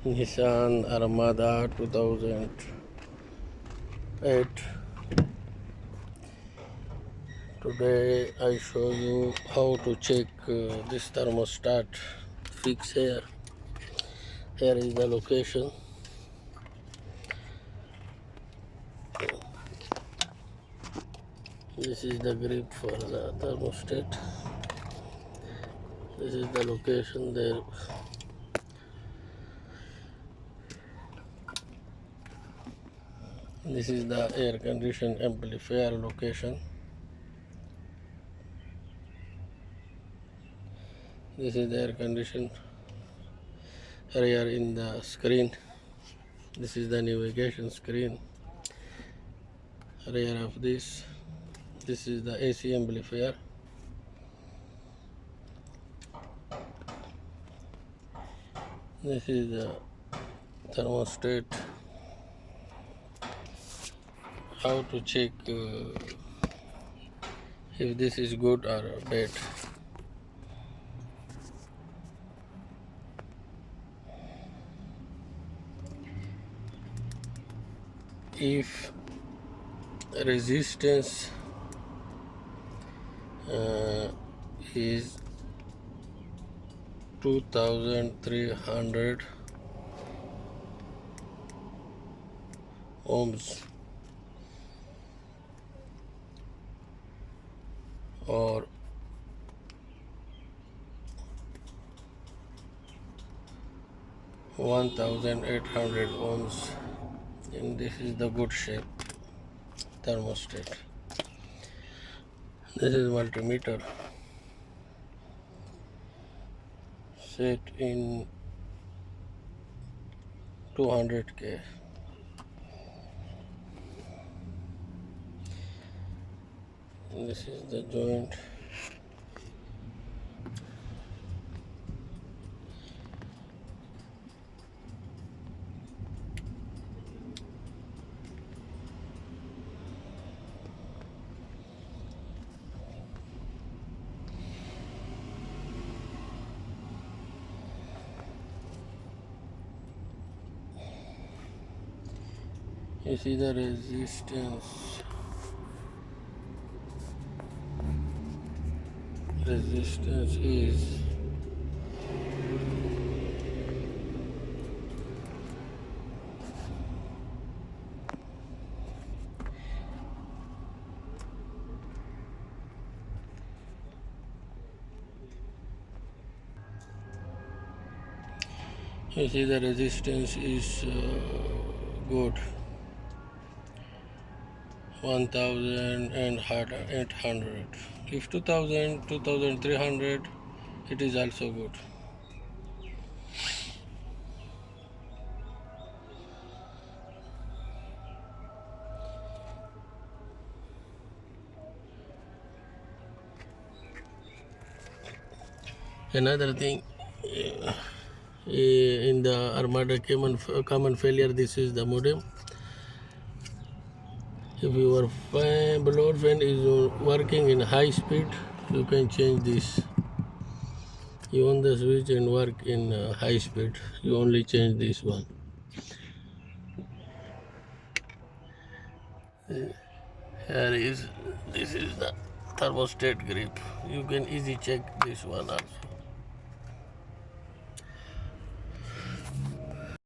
Nissan Armada 2008. Today I show you how to check this thermostat fix here. Here is the location. This is the grip for the thermostat. This is the location there. This is the air condition amplifier location. This is the air condition area in the screen. This is the navigation screen. Rear of this. This is the AC amplifier. This is the thermostat. How to check if this is good or bad. If resistance is 2300 ohms or 1800 ohms, and this is the good shape thermostat. This is multimeter set in 200K. This is the joint. You see the resistance. Resistance is good. 1800. If 2000, 2300, it is also good. Another thing, in the Armada common failure, this is the modem. If your blower fan is working in high speed, you can change this. You on the switch and work in high speed, you only change this one. This is the thermostat grip. You can easily check this one also.